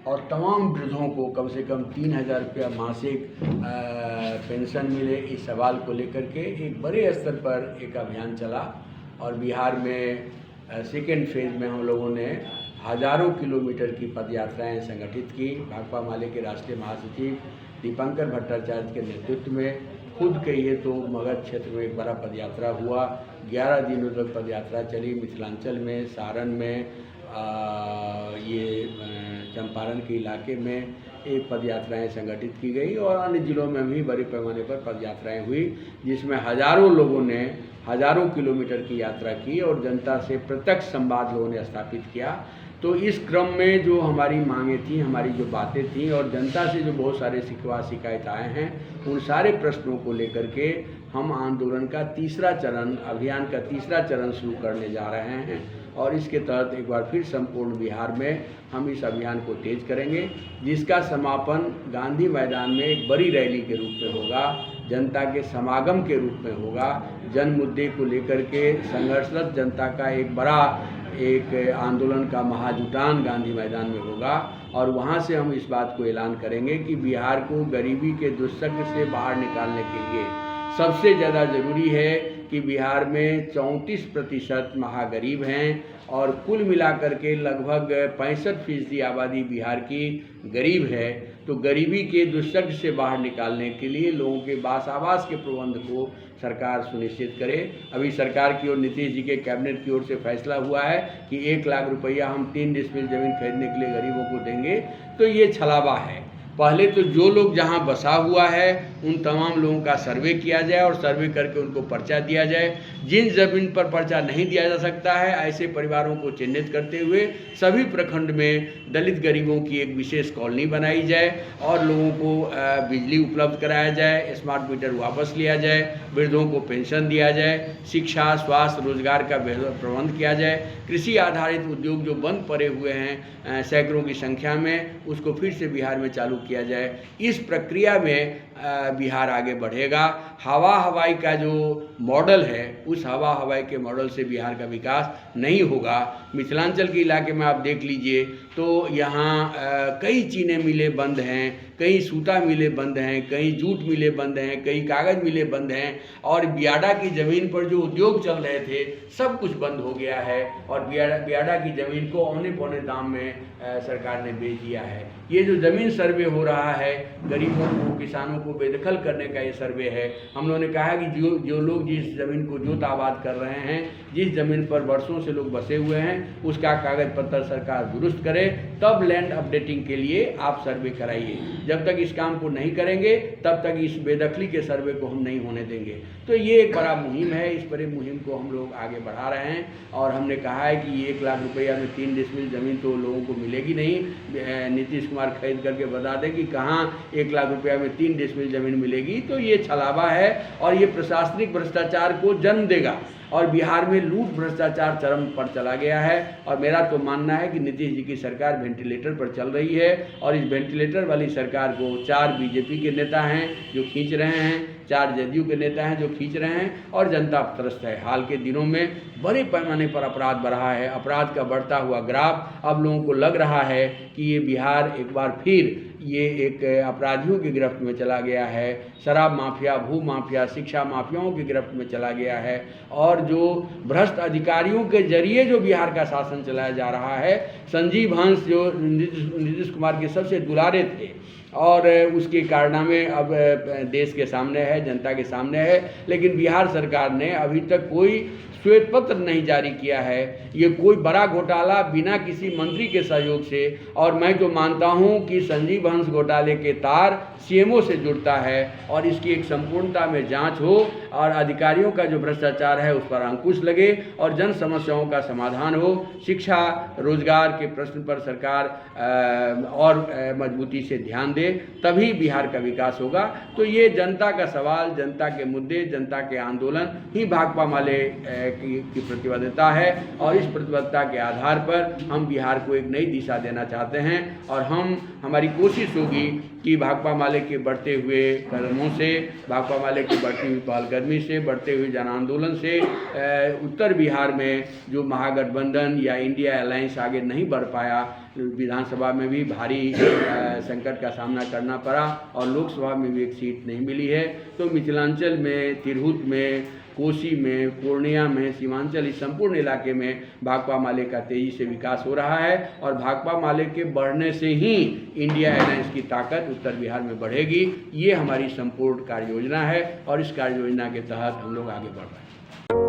और तमाम वृद्धों को कम से कम 3,000 रुपया मासिक पेंशन मिले, इस सवाल को लेकर के एक बड़े स्तर पर एक अभियान चला। और बिहार में सेकेंड फेज़ में हम लोगों ने हज़ारों किलोमीटर की पदयात्राएं संगठित की। भाकपा माले के राष्ट्रीय महासचिव दीपंकर भट्टाचार्य के नेतृत्व में खुद कहिए तो मगध क्षेत्र में एक बड़ा पदयात्रा हुआ। 11 दिनों तक पदयात्रा चली। मिथिलांचल में, सारण में, ये चंपारण के इलाके में एक पदयात्राएं संगठित की गई और अन्य जिलों में भी बड़े पैमाने पर पदयात्राएं हुई, जिसमें हज़ारों लोगों ने हज़ारों किलोमीटर की यात्रा की और जनता से प्रत्यक्ष संवाद लोगों ने स्थापित किया। तो इस क्रम में जो हमारी मांगें थी, हमारी जो बातें थीं और जनता से जो बहुत सारे शिकवा शिकायत आए हैं, उन सारे प्रश्नों को लेकर के हम आंदोलन का तीसरा चरण, अभियान का तीसरा चरण शुरू करने जा रहे हैं। और इसके तहत एक बार फिर संपूर्ण बिहार में हम इस अभियान को तेज करेंगे, जिसका समापन गांधी मैदान में एक बड़ी रैली के रूप में होगा, जनता के समागम के रूप में होगा। जन मुद्दे को लेकर के संघर्षरत जनता का एक बड़ा आंदोलन का महाजुटान गांधी मैदान में होगा और वहां से हम इस बात को ऐलान करेंगे कि बिहार को गरीबी के दुष्चक्र से बाहर निकालने के लिए सबसे ज़्यादा ज़रूरी है कि बिहार में 34% महागरीब हैं और कुल मिलाकर के लगभग 65% आबादी बिहार की गरीब है। तो गरीबी के दुष्चक्र से बाहर निकालने के लिए लोगों के आवास के प्रबंध को सरकार सुनिश्चित करे। अभी सरकार की ओर, नीतीश जी के कैबिनेट की ओर से फैसला हुआ है कि 1 लाख रुपया हम 3 डिसमिल ज़मीन खरीदने के लिए गरीबों को देंगे। तो ये छलावा है। पहले तो जो लोग जहां बसा हुआ है उन तमाम लोगों का सर्वे किया जाए और सर्वे करके उनको पर्चा दिया जाए। जिन ज़मीन पर पर्चा नहीं दिया जा सकता है, ऐसे परिवारों को चिन्हित करते हुए सभी प्रखंड में दलित गरीबों की एक विशेष कॉलोनी बनाई जाए और लोगों को बिजली उपलब्ध कराया जाए, स्मार्ट मीटर वापस लिया जाए, वृद्धों को पेंशन दिया जाए, शिक्षा, स्वास्थ्य, रोजगार का बेहतर प्रबंध किया जाए, कृषि आधारित उद्योग जो बंद पड़े हुए हैं सैकड़ों की संख्या में, उसको फिर से बिहार में चालू किया जाए। इस प्रक्रिया में बिहार आगे बढ़ेगा। हवाई का जो मॉडल है, उस हवाई के मॉडल से बिहार का विकास नहीं होगा। मिथिलांचल के इलाके में आप देख लीजिए तो यहाँ कई चीनी मिलें बंद हैं, कई सूता मिलें बंद हैं, कई जूट मिलें बंद हैं, कई कागज़ मिलें बंद हैं और बियाडा की ज़मीन पर जो उद्योग चल रहे थे सब कुछ बंद हो गया है और बियाडा की ज़मीन को औने पौने दाम में सरकार ने बेच दिया है। ये जो ज़मीन सर्वे हो रहा है, गरीबों को, किसानों को बेदखल करने का ये सर्वे है। हम लोगों ने कहा कि जो लोग जिस ज़मीन को जोत आबाद कर रहे हैं, जिस ज़मीन पर वर्षों से लोग बसे हुए हैं, उसका कागज़ पत्र सरकार दुरुस्त करे, तब लैंड अपडेटिंग के लिए आप सर्वे कराइए। जब तक इस काम को नहीं करेंगे तब तक इस बेदखली के सर्वे को हम नहीं होने देंगे। तो ये एक बड़ा मुहिम है। इस बड़े मुहिम को हम लोग आगे बढ़ा रहे हैं और हमने कहा है कि 1 लाख रुपया में 3 डिसमिल ज़मीन तो लोगों को मिलेगी नहीं। नीतीश कुमार खरीद करके बता दें कि कहाँ 1 लाख रुपया में 3 डिसमिल ज़मीन मिलेगी। तो ये छलावा है और ये प्रशासनिक भ्रष्टाचार को जन्म देगा और बिहार में लूट भ्रष्टाचार चरम पर चला गया है। और मेरा तो मानना है कि नीतीश जी की सरकार वेंटिलेटर पर चल रही है और इस वेंटिलेटर वाली सरकार को 4 बीजेपी के नेता हैं जो खींच रहे हैं, 4 जदयू के नेता हैं जो खींच रहे हैं और जनता त्रस्त है। हाल के दिनों में बड़े पैमाने पर अपराध बढ़ा है। अपराध का बढ़ता हुआ ग्राफ, अब लोगों को लग रहा है कि ये बिहार एक बार फिर ये एक अपराधियों की गिरफ्त में चला गया है। शराब माफिया, भू माफिया, शिक्षा माफियाओं की गिरफ्त में चला गया है और जो भ्रष्ट अधिकारियों के जरिए जो बिहार का शासन चलाया जा रहा है। संजीव हंस जो नीतीश कुमार के सबसे दुलारे थे और उसके कारनामे अब देश के सामने है, जनता के सामने है, लेकिन बिहार सरकार ने अभी तक कोई श्वेत पत्र नहीं जारी किया है। ये कोई बड़ा घोटाला बिना किसी मंत्री के सहयोग से, और मैं तो मानता हूं कि संजीव हंस घोटाले के तार सीएमओ से जुड़ता है और इसकी एक संपूर्णता में जांच हो और अधिकारियों का जो भ्रष्टाचार है उस पर अंकुश लगे और जन समस्याओं का समाधान हो। शिक्षा, रोजगार के प्रश्न पर सरकार और मजबूती से ध्यान दे, तभी बिहार का विकास होगा। तो ये जनता का सवाल, जनता के मुद्दे, जनता के आंदोलन ही भाकपा माले की प्रतिबद्धता है और इस प्रतिबद्धता के आधार पर हम बिहार को एक नई दिशा देना चाहते हैं और हमारी कोशिश होगी कि भाकपा माले के बढ़ते हुए कदमों से, भाकपा माले की बढ़ती हुई पहलकदमी से, बढ़ते हुए जन आंदोलन से उत्तर बिहार में जो महागठबंधन या इंडिया अलायंस आगे नहीं बढ़ पाया, विधानसभा में भी भारी संकट का सामना करना पड़ा और लोकसभा में भी एक सीट नहीं मिली है, तो मिथिलांचल में, तिरहुत में, कोसी में, पूर्णिया में, सीमांचल, इस संपूर्ण इलाके में भाकपा माले का तेज़ी से विकास हो रहा है और भाकपा माले के बढ़ने से ही इंडिया अलायंस की ताकत उत्तर बिहार में बढ़ेगी। ये हमारी संपूर्ण कार्य योजना है और इस कार्य योजना के तहत हम लोग आगे बढ़ रहे हैं।